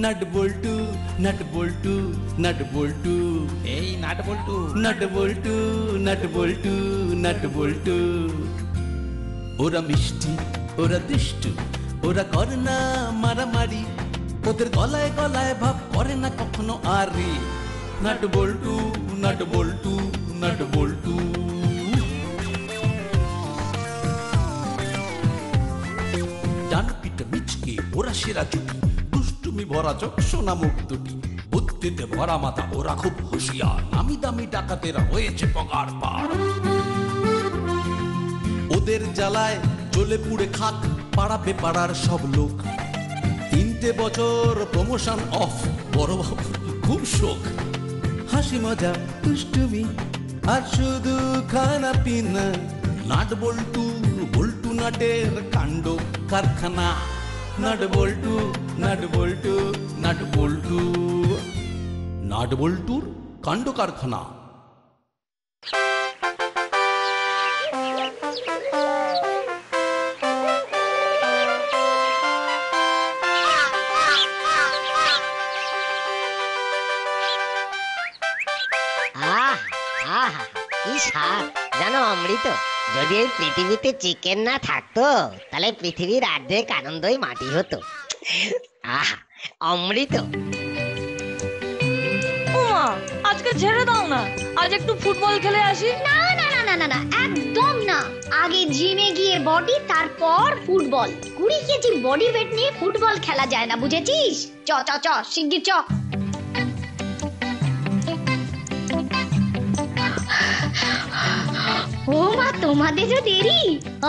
Nut বল্টু nut বল্টু nut বল্টু, এই nut বল্টু। Nut বল্টু nut বল্টু nut বল্টু। ওরা মিষ্টি, ওরা দুষ্টু, ওরা করে না মারামারি, ওদের গলায় গলায় ভাব করে না কখনো আরে। নাট বল্টু নাট বল্টু নাট বল্টু। ডান পিঠে মিচকে ওরা সেরা জুটি, দুষ্টুমি ভরা চোখ সোনা মুখ দুটি, বুদ্ধিতে ভরা মাথা ওরা খুব হুঁশিয়ার, নামি দামি ডাকাতেরা হয়েছে পগার পার। ওদের জ্বালায় জ্বলে পুড়ে খাক পাড়াবে পাড়ার সব লোক। 3টে বছর প্রমোশন অফ, বড় বাবু খুব শোক। হাসি মজা দুষ্টুমি আর শুধু খানা পিনা, নাট বল্টু বল্টু নাটের কাণ্ড কারখানা। নাট বল্টু নাট বল্টু নাট বল্টু, নাট বল্টুর কাণ্ড কারখানা। কি স্বাদ জানো অমৃত। যদি এই পৃথিবীতে চিকেন না থাকতো তাহলে পৃথিবীর অর্ধেক আনন্দই মাটি হতো। আহা অমৃত। ওমা, আজকে ছেড়ে দাও না, আজ একটু ফুটবল খেলে আসি। না না না না না না, একদম না। আগে জিমে গিয়ে বডি, তারপর ফুটবল। 20 কেজি বডি ওয়েট নিয়ে ফুটবল খেলা যায় না, বুঝেছিস? চ চ চ, শিগগির চ। ও মা, তোমাদেরও দেরি?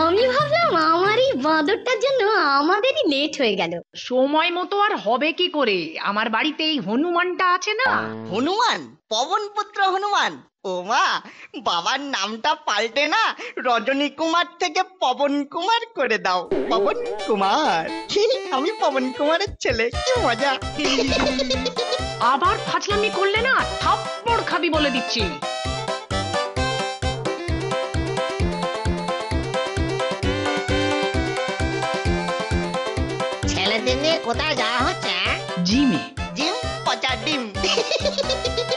আমি ভাবলাম আমার এই বাঁদরটার জন্য আমাদেরই লেট হয়ে গেল। সময় মতো আর হবে কি করে? আমার বাড়িতে এই হনুমানটা আছে না। হনুমান? পবন পুত্র হনুমান? ও মা, বাবার নামটা পাল্টে না রজনী কুমার থেকে পবন কুমার করে দাও। পবন কুমার, আমি পবন কুমারের ছেলে, কি মজা। আবার ফাজলামি করলে না থাপ্পড় খাবি বলে দিচ্ছি। ছেলেদের নিয়ে কোথায় যাওয়া হচ্ছে? জিমে। জিম? পচা ডিম।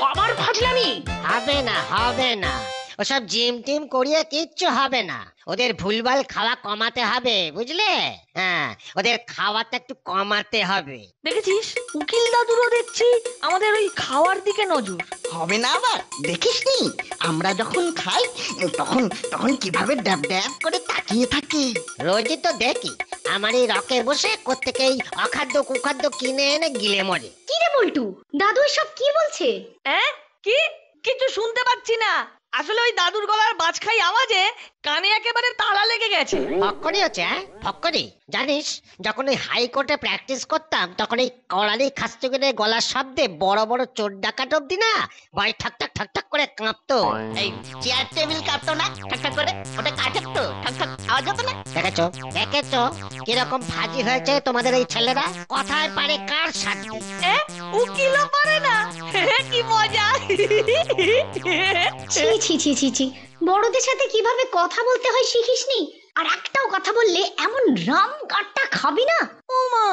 আবার ফাজলামি হবে না হবে না, ওসব জিম টিম করিয়ে কিচ্ছু হবে না। ওদের ভুলভাল খাওয়া কমাতে হবে, বুঝলে? হ্যাঁ, ওদের খাওয়াটা একটু কমাতে হবে। দেখেছিস, উকিল দাদুরও দেখছি আমাদের ওই খাওয়ার দিকে নজর। হবে না আবার? দেখিসনি আমরা যখন খাই তখন তখন কিভাবে ড্যাব ড্যাব করে তাকিয়ে থাকে। রোজই তো দেখি আমার এই রকে বসে কোত্থেকেই অখাদ্য কুখাদ্য কিনে এনে গিলে মরে। কি রে বল্টু, দাদু এসব কি বলছে? কি? কিছু শুনতে পাচ্ছি না। আসলে ওই দাদুর গলার বাজখাই আওয়াজে কানে একেবারে তালা লেগে গেছে। ফক্করি হচ্ছে, ফক্করি। জানিস, যখন ওই হাইকোর্টে প্র্যাকটিস করতাম তখন এই কড়ালি খাস্তুকের গলার শব্দে বড় বড় চোর ডাকাত অব্দি না ভয় ঠাক ঠাক ঠাক ঠাক করে কাঁপতো। এই চেয়ার টেবিল কাঁপতো না ঠাক ঠাক করে? ওটা কাঁপতো, ঠাক ঠাক আওয়াজ হতো না? দেখেছো দেখেছো কিরকম ফাজি হয়েছে তোমাদের এই ছেলেরা? কথায় পারে কার সাথে? উকিলও পারে না? কি মজা। ছি ছি ছি ছি ছি, বড়দের সাথে কিভাবে কথা বলতে হয় শিখিসনি? আর একটাও কথা বললে এমন রাম গাট্টা খাবি না। ওমা,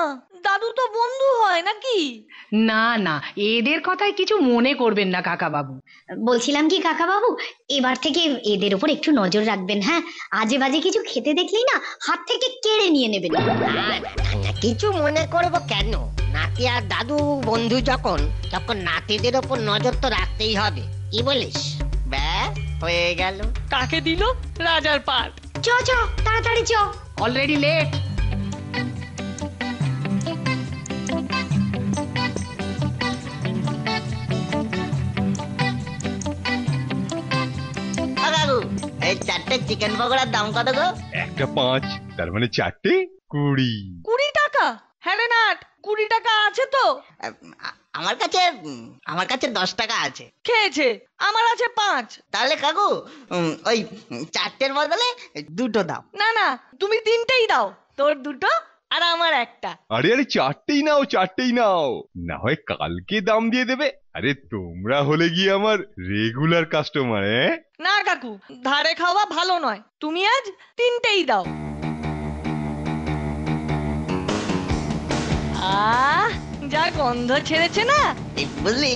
দাদু তো বন্ধু হয় নাকি? না না, এদের কথায় কিছু মনে করবেন না কাকা বাবু। বলছিলাম কি কাকা বাবু, এবার থেকে এদের উপর একটু নজর রাখবেন। হ্যাঁ, আজে বাজে কিছু খেতে দেখলেই না হাত থেকে কেড়ে নিয়ে নেবেন। কিছু মনে করবো কেন? নাতি আর দাদু বন্ধু যখন, তখন নাতিদের ওপর নজর তো রাখতেই হবে। কি বলিস? ব্যাস হয়ে গেল। কাকে দিল রাজার পাট। চ চ, তাড়াতাড়ি চ। Already late. কাকু, এই 4টে চিকেন পকোড়ার দাম কত গো? একটা 5, তার মানে 4টে 20। 20 টাকা? হ্যাঁ রে নাট, 20 টাকা আছে তো? আমার কাছে 10 টাকা আছে। খেয়েছে, আমার আছে 5। তাহলে কাকু ওই 4টের বদলে 2টো দাও। না না, তুমি 3টেই দাও। তোর 2টো আর আমার একটা। আরে আরে 4টেই নাও, 4টেই নাও, না হয় কালকে দাম দিয়ে দেবে। আরে তোমরা হলে গিয়ে আমার রেগুলার কাস্টমার। না কাকু, ধারে খাওয়া ভালো নয়, তুমি আজ 3টেই দাও। যা গন্ধ ছেড়েছে না? বুঝলি,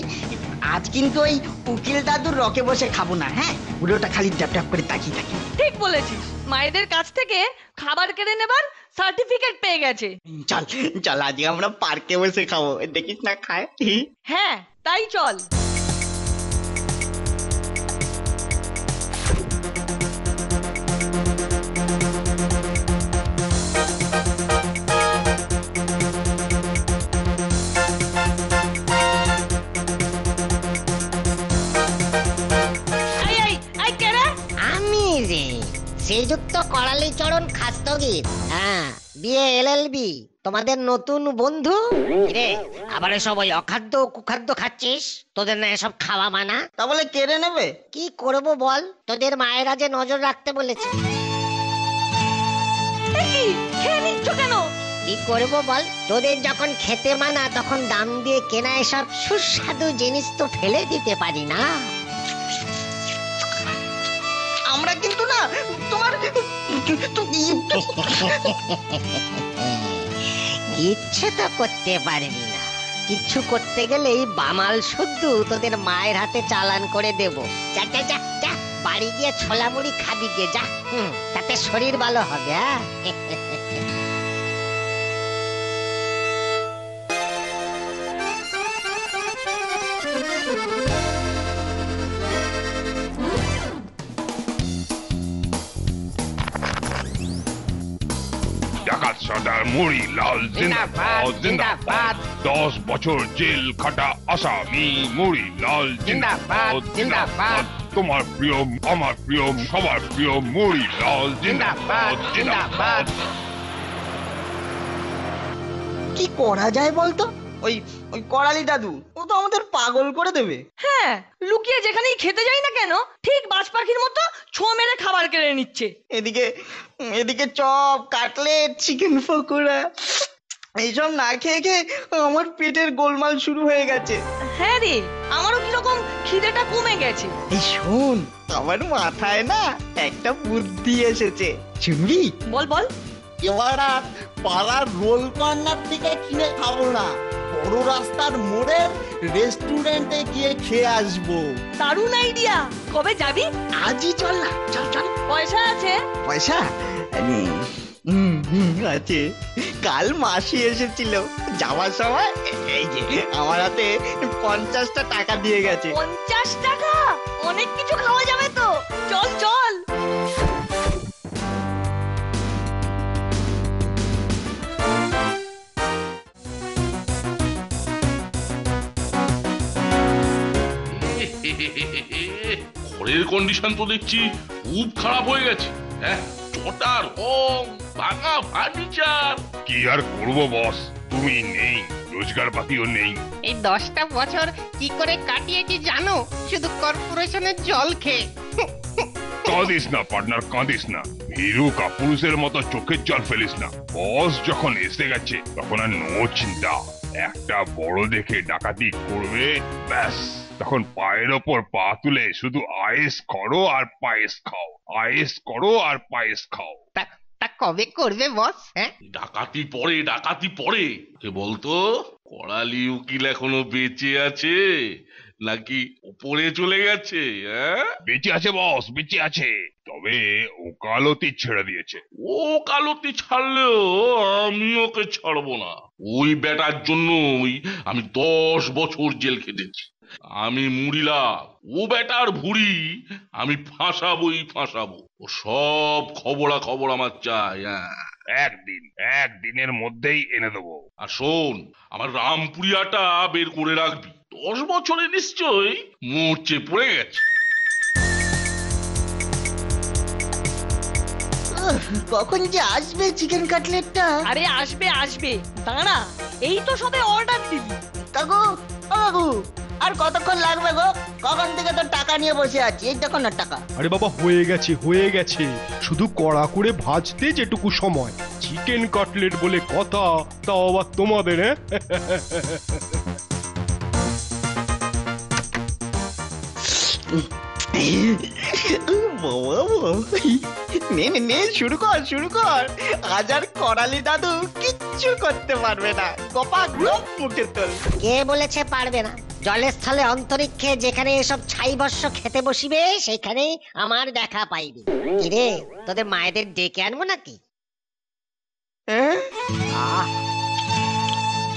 আজ কিন্তু ওই উকিল দাদুর রকে বসে খাবো না, হ্যাঁ? পুরোটা খালি ট্যাপ ট্যাপ করে তাকিয়ে থাকি। ঠিক বলেছিস, মায়েদের কাছ থেকে খাবার কেড়ে নেবার সার্টিফিকেট পেয়ে গেছে। চল চল, আজকে আমরা পার্কে বসে খাবো, দেখিস না খায়। হ্যাঁ, তাই চল। আমি রে শ্রীযুক্ত করালি চরণ খাস্তগীর, হ্যাঁ, বিয়ে এলএলবি, তোমাদের নতুন বন্ধু। রে আবার এসব ওই অখাদ্য কুখাদ্য খাচ্ছিস? তোদের না এসব খাওয়া মানা? তা বলে কেড়ে নেবে? কি করবো বল, তোদের মায়েরা যে নজর রাখতে বলেছে। খেয়ে নিচ্ছ কেন? কি করবো বল, তোদের যখন খেতে মানা তখন দাম দিয়ে কেনা এসব সুস্বাদু জিনিস তো ফেলে দিতে পারি না। আমরা কিন্তু না তোমার ইচ্ছে তো করতে পারবি না, কিছু করতে গেলেই বামাল শুদ্ধ তোদের মায়ের হাতে চালান করে দেব। যা যা যা যা, বাড়ি গিয়ে ছোলা মুড়ি খাবি গিয়ে যা, তাতে শরীর ভালো হবে। হ্যাঁ ডাকাত সর্দার মুড়ি লাল জিন্দাবাদ জিন্দাবাদ। 10 বছর জেল খাটা আসামি মুড়ি লাল জিন্দাবাদ জিন্দাবাদ। তোমার প্রিয়, আমার প্রিয়, সবার প্রিয় মুড়ি লাল জিন্দাবাদ জিন্দাবাদ। কি করা যায় বলতো? ওই ওই করালি দাদু ও তো আমাদের পাগল করে দেবে। হ্যাঁ, লুকিয়ে যেখানেই খেতে যাই না কেন ঠিক বাজ পাখির মতো ছো মেরে খাবার কেড়ে নিচ্ছে। এদিকে এদিকে চপ, কাটলেট, চিকেন পকোড়া, এইসব না খেয়ে খেয়ে আমার পেটের গোলমাল শুরু হয়ে গেছে। হ্যাঁ রে, আমারও কিরকম খিদেটা কমে গেছে। এই শোন, আমার মাথায় না একটা বুদ্ধি এসেছে, শুনবি? বল বল। এবার আর পাড়ার রোল কর্নার থেকে কিনে খাবো না, বড় রাস্তার মোড়ের রেস্টুরেন্টে গিয়ে খেয়ে আসবো। দারুণ আইডিয়া। কবে যাবি? আজই চল না, চল চল। পয়সা আছে? পয়সা আছে। কাল মাসি এসেছিল, যাওয়ার সময় এই যে আমার হাতে 50টা টাকা দিয়ে গেছে। 50 টাকা? অনেক কিছু খাওয়া যাবে তো, চল চল। ঘরের কন্ডিশন তো দেখছি খুব খারাপ হয়ে গেছে। হ্যাঁ, চটা রং, ভাঙা ফার্নিচার। কি আর করবো বস, তুমি নেই, রোজগার পাতিও নেই। এই 10টা বছর কি করে কাটিয়েছি জানো? শুধু কর্পোরেশনের জল খেয়ে। কাঁদিস না পার্টনার, কাঁদিস না। ভীরু কাপুরুষের মতো চোখের জল ফেলিস না। বস যখন এসে গেছে তখন আর নো চিন্তা। একটা বড় দেখে ডাকাতি করবে, ব্যাস তখন পায়ের ওপর পা তুলে শুধু আয়েস করো আর পায়েস খাও, আয়েস করো আর পায়েস খাও। তা কবে করবে বস? হ্যাঁ, ডাকাতি পরে, ডাকাতি পরে। কে বলতো, করালি উকিল এখনো বেঁচে আছে নাকি উপরে চলে গেছে? হ্যাঁ, বেঁচে আছে বস, বেঁচে আছে, তবে ওকালতি ছেড়ে দিয়েছে। ও কালতি ছাড়লেও আমি ওকে ছাড়বো না। ওই বেটার জন্যই আমি 10 বছর জেল খেটেছি। আমি মুড়িলাল, ও বেটার ভুড়ি আমি ফাঁসাবোই ফাঁসাবো। ও সব খবর আমার চাই। একদিনের মধ্যেই এনে দেবো। আর শোন, আমার রামপুরিয়াটা বের করে রাখবি। 10 বছরে নিশ্চয়ই মোর্চে পড়ে গেছে। কখন যে আসবে চিকেন কাটলেটটা? আরে আসবে আসবে, দাঁড়া, এই তো সবে অর্ডার দিবি। কাকু, ও কাকু, আর কতক্ষণ লাগবে গো? কখন থেকে তো টাকা নিয়ে বসে আছি, এই দেখো না টাকা। আরে বাবা, হয়ে গেছে, শুধু কড়া করে ভাজতে যেটুকু সময়। চিকেন কাটলেট বলে কথা, তাও আবার তোমাদের। নে নে নে, শুরু কর। আজ আর করালি দাদু কিচ্ছু কিচ্ছু করতে পারবে না। গপা গপ মুখে তোল। কে বলেছে পারবে না? জলের স্থলে অন্তরিক্ষে যেখানে এসব ছাই ভস্য খেতে বসিবে সেখানে আমার দেখা পাইবে। কিরে, তোদের মায়েদের ডেকে আনবো নাকি? আহ,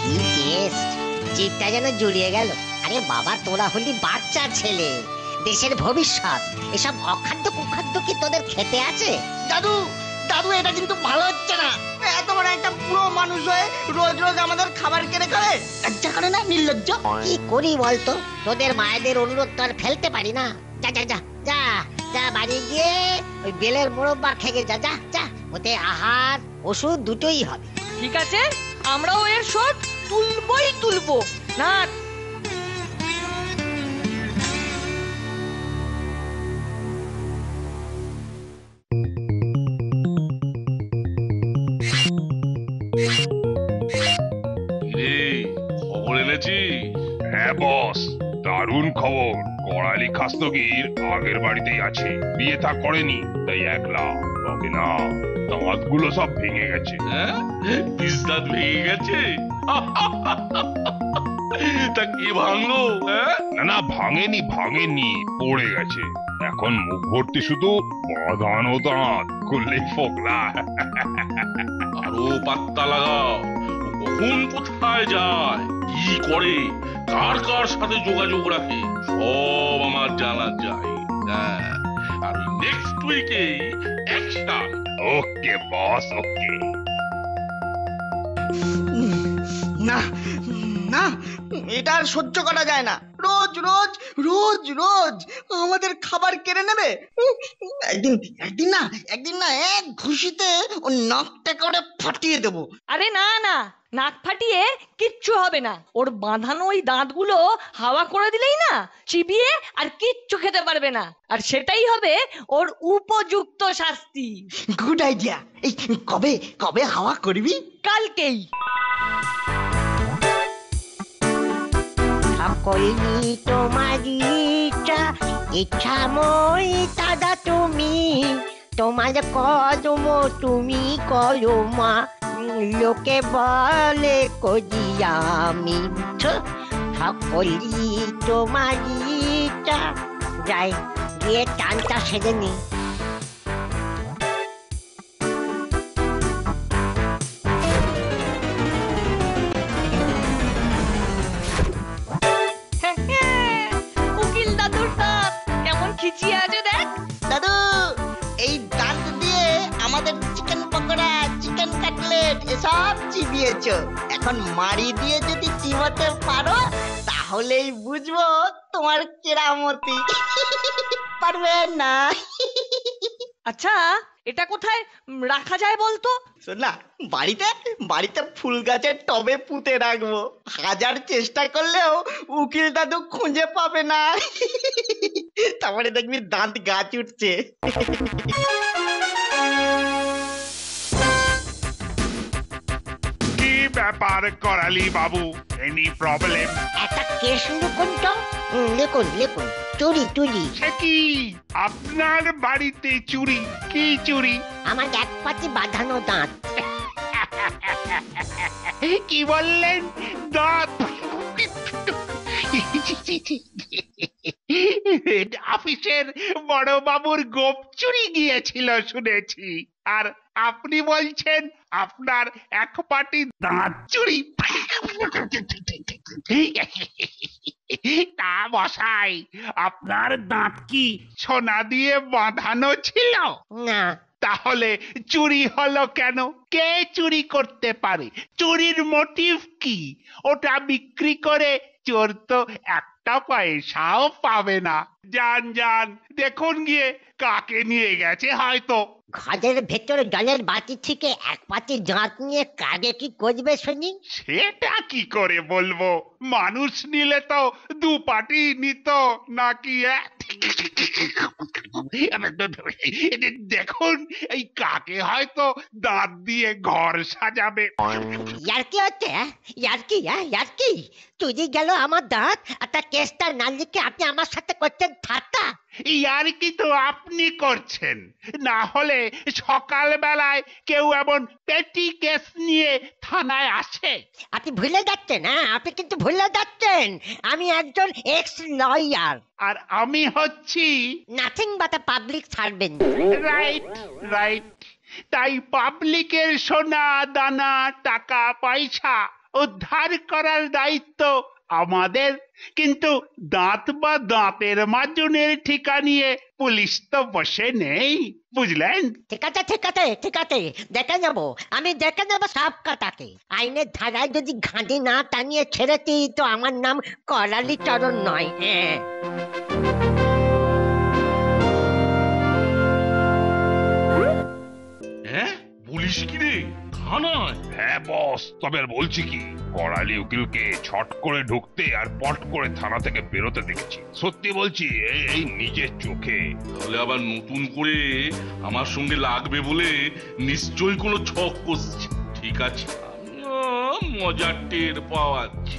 কি টেস্ট! জিভটা যেন জুড়িয়ে গেল। আরে বাবা, তোরা হলি বাচ্চা ছেলে, দেশের ভবিষ্যৎ। এসব অখাদ্য কুখাদ্য কি তোদের খেতে আছে? দাদু দাদু, এটা কিন্তু ভালো হচ্ছে না। এত বড় একটা পুরো মানুষ হয়ে রোজ রোজ আমাদের খাবার কেড়ে খাবে, লজ্জা করে না? নির্লজ্জ। কি করি বলতো? তোদের মায়েদের অনুরোধ তো আর ফেলতে পারি না। যা যা যা যা যা, বাড়ি গিয়ে ওই বেলের মোরব্বা খেয়ে যা যা যা। ওতে আহার ওষুধ দুটোই হবে। ঠিক আছে, আমরাও এর শোধ তুলবই তুলবো। না, রে খবর এনেছি? হ্যাঁ বস, দারুণ খবর। করালি খাস্তগির আগের বাড়িতেই আছে, বিয়ে থা করেনি, তাই একলা। তবে না, দাঁতগুলো সব ভেঙে গেছে। হ্যাঁ, দাঁত ভেঙে গেছে? তা কি ভাঙলো? হ্যাঁ, না না, ভাঙেনি, পড়ে গেছে। এখন মুখ ভর্তি শুধু বাঁধানো দাঁত, করলেই ফোকলা। আরো পাত্তা লাগাও। ও কখন কোথায় যায়, কি করে, কার কার সাথে যোগাযোগ রাখে, সব আমার জানা যায়। হ্যাঁ, আর নেক্সট উইকে অ্যাকশন। ওকে বস, ওকে। না না, এটা আর সহ্য করা যায় না। রোজ রোজ রোজ রোজ আমাদের খাবার কেড়ে নেবে। একদিন না এক ঘুষিতে ও নাকটা করে ফাটিয়ে দেবো। আরে না না, নাক ফাটিয়ে কিচ্ছু হবে না। ওর বাঁধানো ওই দাঁতগুলো হাওয়া করে দিলেই না চিবিয়ে আর কিচ্ছু খেতে পারবে না। আর সেটাই হবে ওর উপযুক্ত শাস্তি। Good idea. এই কবে কবে হাওয়া করবি? কালকেই। সকলই তোমারই ইচ্ছা মই দাদা, তুমি তোমার কদম তুমি করো মা। লোকে বলে করি আমি, সকলই তোমারই ইচ্ছা। যাই গিয়ে টানটা সেরে নি। উকিল দাদুর দাঁত কেমন খিচিয়ে আছে দেখ। দাদু, এই দাঁত দিয়ে আমাদের চিকেন পকোড়া, চিকেন কাটলেট এসব চিবিয়েছো। এখন মাড়ি দিয়ে যদি চিবাতে পারো তাহলেই বুঝবো তোমার কেরামতি। পারবে না। আচ্ছা, এটা কোথায় রাখা যায় বলতো? শোন না, বাড়িতে ফুল গাছের টবে পুঁতে রাখবো। হাজার চেষ্টা করলেও উকিল দাদু খুঁজে পাবে না। তারপরে দেখবি দাঁত গাছ উঠছে। কি ব্যাপার করালি বাবু, এনি প্রবলেম? একটা কেস লিখুন তো। লিখুন চুরি চুরি। সে কি, আপনার বাড়িতে চুরি? কি চুরি? আমার এক পাটি বাঁধানো দাঁত। কি বললেন? দাঁত? অফিসের বড় বাবুর গোপ চুরি গিয়েছিল শুনেছি, আর আপনি বলছেন আপনার এক পাটি দাঁত চুরি? তা মশাই, আপনার দাঁত কি সোনা দিয়ে বাঁধানো ছিল? না। তাহলে চুরি হলো কেন? কে চুরি করতে পারে? চুরির মোটিভ কি? ওটা বিক্রি করে চোর তো একটা পয়সাও পাবে না। যান দেখুন গিয়ে কাকে নিয়ে গেছে হয়তো। ঘরের ভেতরে জলের বাটি থেকে এক পাটি দাঁত নিয়ে কাকে কি করবে শুনি? সেটা কি করে বলবো? মানুষ নিলে তো দু পাটি নিত নাকি? দেখুন এই কাকে হয়তো দাঁত দিয়ে ঘর সাজাবে। ইয়ার কি হচ্ছে ইয়ার কি ইয়ার কি চুরি গেল আমার দাঁত আর তার কেসটা না লিখে আপনি আমার সাথে করছেন ঠাট্টা। ইয়ার কি তো আপনি করছেন, না হলে সকাল বেলায় কেউ এমন পেটি কেস নিয়ে থানায় আসে? আপনি ভুলে যাচ্ছেন, হ্যাঁ আপনি কিন্তু ভুলে যাচ্ছেন আমি একজন এক্স লয়ার। আর আমি হচ্ছি nothing but a public servant. Right right. তাই পাবলিকের সোনা দানা টাকা পয়সা উদ্ধার করার দায়িত্ব আমাদের। কিন্তু দাঁত বা দাঁতের মাজনের ঠিকা নিয়ে পুলিশ তো বসে নেই, বুঝলেন? ঠিক আছে ঠিক আছে ঠিক আছে, দেখে নেব আমি, দেখে নেবো সব কাটাকে। আইনের ধারায় যদি ঘাঁটি না টানিয়ে ছেড়েছি তো আমার নাম করালি চরণ নয়। হ্যাঁ হ্যাঁ বলিস কি রে, থানায়? হ্যাঁ বস, তবে আর বলছি কি, করালি উকিলকে ছট করে ঢুকতে আর পট করে থানা থেকে বেরোতে দেখেছি। সত্যি বলছি, এই নিজের চোখে। তাহলে আবার নতুন করে আমার সঙ্গে লাগবে বলে নিশ্চয়ই কোনো ছক কষছে। ঠিক আছে, আমিও মজার টের পাওয়াচ্ছি।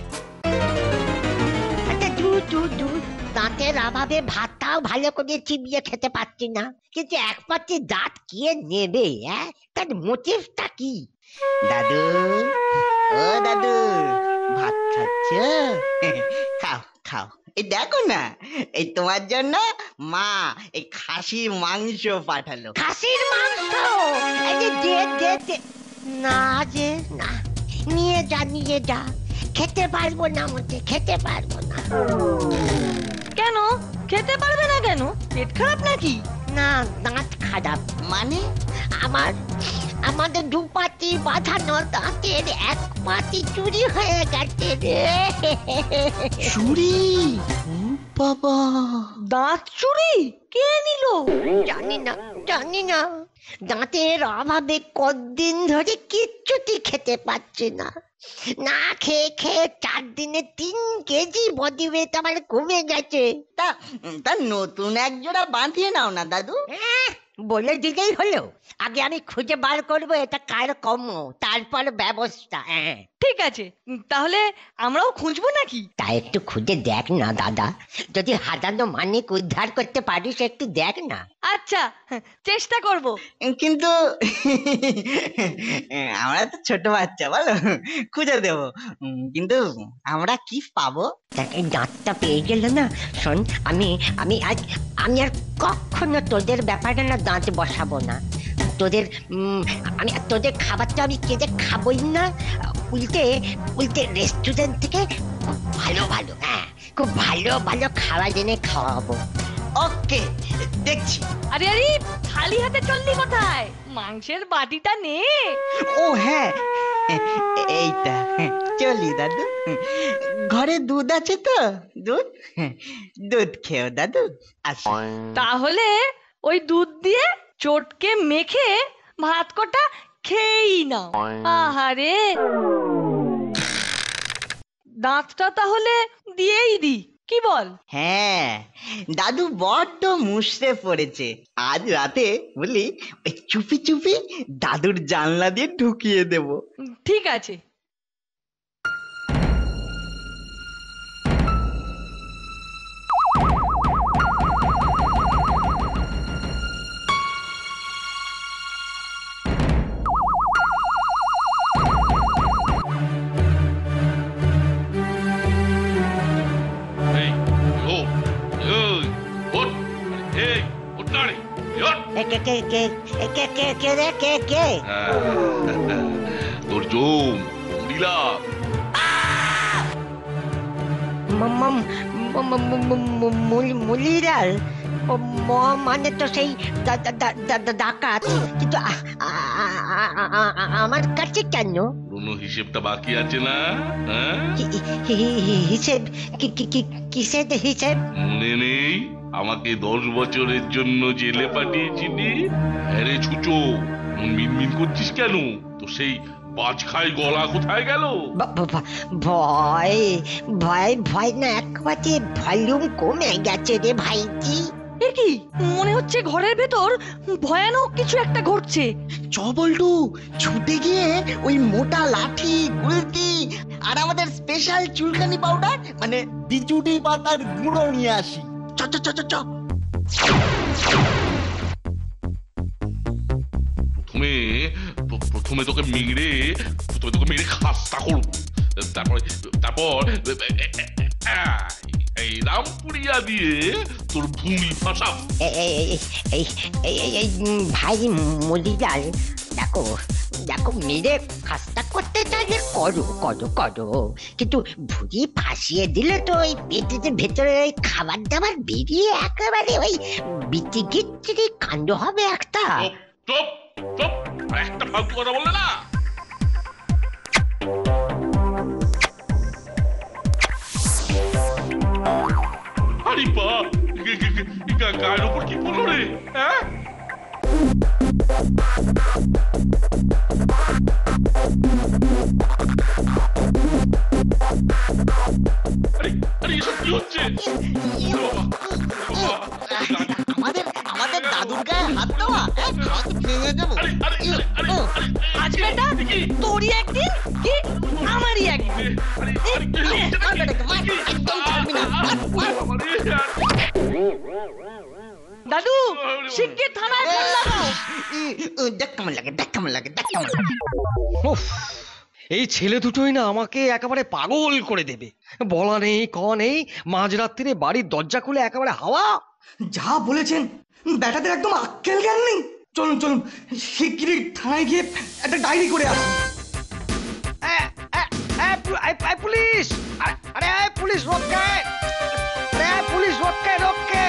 আচ্ছা দূর দাঁতের অভাবে ভাতটাও ভালো করে চিবিয়ে খেতে পারছি না, কিন্তু এক পাত্রে দাঁত কে নেবে? তার মোটিভটা কি? দাদু, ও দাদু, ভাত খাচ্ছ? খাও খাও, এই দেখো না, এই তোমার জন্য মা এই খাসির মাংস পাঠালো। খাসির মাংস? এই যে দে না যে না, নিয়ে যা, খেতে পারবো না, মতে খেতে পারবো না। কেন খেতে পারবে না কেন? পেট খারাপ নাকি? না, দাঁত খারাপ। মানে? আমাদের 2 পাটি বাঁধানো দাঁতের 1 পাটি চুরি হয়ে গেছে রে। চুরি? বাবা, দাঁত চুরি? কে নিল? জানি না, দাঁতের অভাবে কতদিন ধরে কিচ্ছুটি খেতে পাচ্ছি না। না খেয়ে 4 দিনে 3 কেজি বডি ওয়েট আমার কমে গেছে। তা নতুন এক জোড়া বাঁধিয়ে নাও না দাদু। বলে দিলেই হলো, আগে আমি খুঁজে বার করবো এটা কার কর্ম, তারপর ব্যবস্থা। ঠিক আছে, তাহলে আমরাও খুঁজবো নাকি? তা একটু খুঁজে দেখ না দাদা, যদি হাজানো মানিক উদ্ধার করতে পারিস একটু দেখ না। আচ্ছা, চেষ্টা করব। কিন্তু আমরা তো ছোট বাচ্চা, বলো, খুঁজে দেব, কিন্তু আমরা কি পাবো? তাকে দাঁতটা পেয়ে গেল না। শোন, আমি আর কখনো তোদের ব্যাপারে না দাঁত বসাবো না। তোদের খাবারটা আমি কেটে খাবোই না, উল্টে রেস্টুরেন্ট থেকে খুব ভালো খাবার এনে খাওয়াবো। ওকে, দেখছি। আরে খালি হাতে চললি কোথায়? মাংসের বাটিটা নে। ও হ্যাঁ, এইটা, চলি দাদু। ঘরে দুধ আছে তো? দুধ খেও দাদু। তাহলে ওই দুধ দিয়ে চটকে মেখে ভাত কটা খেয়েই নাও। আহারে, দাঁতটা তাহলে দিয়েই দি, কি বল? হ্যাঁ, দাদু বড্ড মুষড়ে পড়েছে। আজ রাতে বলি ওই চুপি চুপি দাদুর জানলা দিয়ে ঢুকিয়ে দেব। ঠিক আছে। তোর জম দিলাম। মুলিরাল মানে তো সেই ডাকাত, কিন্তু আমার কাছে কেন? পুরনো হিসেবটা বাকি আছে না? হিসেব? কিসের হিসেব? মনে নেই আমাকে 10 বছরের জন্য জেলে পাঠিয়েছিলি? আরে ছুচো, মিনমিন করছিস কেন? তো সেই বাজখাই গলা কোথায় গেল? ভয় ভয় ভয় না, একবারে ভলিউম কমে গেছে রে ভাইজি। এ কি মনে হচ্ছে ঘরের ভেতর ভয়ানক কিছু একটা ঘটছে। চ বল্টু, ছুটে গিয়ে ওই মোটা লাঠি, গুলতি আর আমাদের স্পেশাল চুলকানি পাউডার মানে বিচুটি পাতার গুঁড়ো নিয়ে আসি। চ চ চ চ চ। প্রথমে তোকে মেরে খাস্তা করবো, তারপর এই রামপুরিয়া দিয়ে তোর ভূমি ফাঁসাবো। ভাই মলিলাল, দেখো দেখো, মেরে কাজটা করতে চাইলে করো করো করো, কিন্তু ভুড়ি ফাঁসিয়ে দিলে তো ওই পেটের ভেতরে ওই খাবার দাবার বেরিয়ে একেবারে ওই বিচিকিচ্ছিরি কাণ্ড হবে একটা। চুপ চুপ, আর একটা ফালতু কথা বললে না। আরে বাপ, গায়ের উপর কি পড়লো রে? হ্যাঁ, আরে এসব কি হচ্ছে? আমাদের আমাদের দাদুর গায়ে হাত দেওয়া, হাত ভেঙে যাবো। আজ বেটা তোরই একদিন কি আমারই একদিন। দাদু শিগগির থানায় ফোন লাগাও। দেখ কেমন লাগে, দেখ কেমন লাগে, দেখ কেমন লাগে। উফ, এই ছেলে দুটোই না আমাকে একেবারে পাগল করে দেবে। বলা নেই ক নেই, মাঝরাত্রিরে বাড়ির দরজা খুলে একেবারে হাওয়া। যা বলেছেন, ব্যাটাদের একদম আক্কেল জ্ঞান নেই। চলুন চলুন, শিগগিরই থানায় গিয়ে একটা ডায়েরি করে আসুন। পুলিশ, আরে পুলিশ রোকে, আরে পুলিশ রোকে রোকে।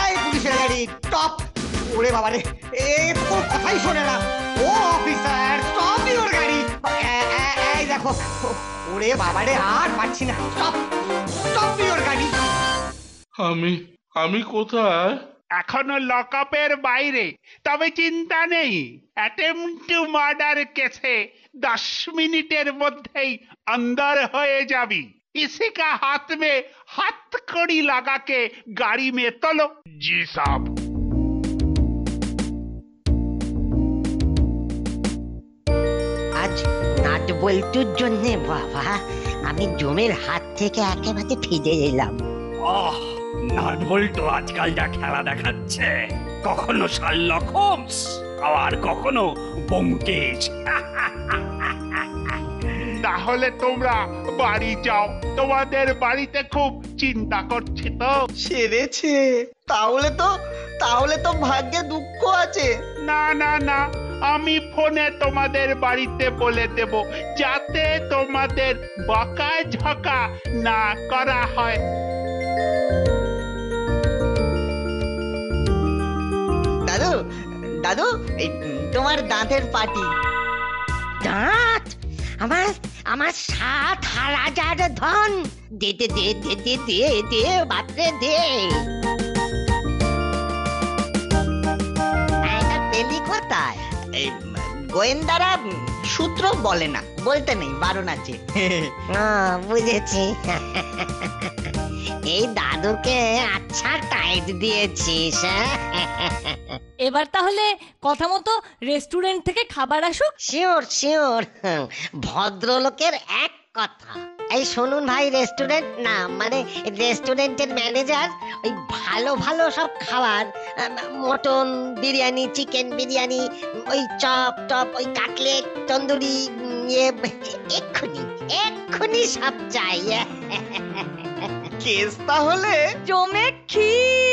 এই পুলিশের গাড়ি টপ। ওরে বাবা রে, এ তো কথাই শোনে না। ও অফিসার, স্টপ ইওর গাড়ি। এই দেখো, ওরে বাবা রে, আর পাচ্ছি না। স্টপ স্টপ ইওর গাড়ি। আমি কোথায়? এখনো লকআপের বাইরে, তবে চিন্তা নেই। অ্যাটেম্পট টু মার্ডার কেসে 10 মিনিটের মধ্যেই अंदर হয়ে যাবি। इसी का हाथ में हथकड़ी लगा के गाड़ी में तोलो। জি সাহেব। আজ নাট বল্টুর জন্যে বাবা আমি জমের হাত থেকে একেবারে ফিরে এলাম। নাট বল্টু আজকাল যা খেলা দেখাচ্ছে, কখনো শার্লক হোমস আবার কখনো ব্যোমকেশ। তাহলে তোমরা বাড়ি যাও, তোমাদের বাড়িতে খুব চিন্তা করছে তো। সেরেছে, তাহলে তো ভাগ্যে দুঃখ আছে। না না না, আমি ফোনে তোমাদের বাড়িতে বলে দেব, যাতে তোমাদের বকা ঝকা না করা হয়। দাদু দাদু, এই তোমার দাঁতের পাটি। দাঁত? আমার আমার 7,000 ধন। দে দে দে দে দে দে দে বাপরে দে। এটা পেলি কোথায়? এই গোয়েন্দারা সূত্র বলে না, বলতে নেই, বারণ আছে। বুঝেছি। এই দাদুকে আচ্ছা টাইট দিয়েছিস। এবার তাহলে কথা মতো রেস্টুরেন্ট থেকে খাবার আসুক। শিওর শিওর, ভদ্রলোকের এক কথা। এই শুনুন ভাই, রেস্টুরেন্ট না মানে রেস্টুরেন্টের ম্যানেজার, ওই ভালো ভালো সব খাবার, মটন বিরিয়ানি, চিকেন বিরিয়ানি, ওই চপ টপ, ওই কাটলেট, তন্দুরি, এক্ষুনি সব চাই। কেস তাহলে জমে ক্ষীর।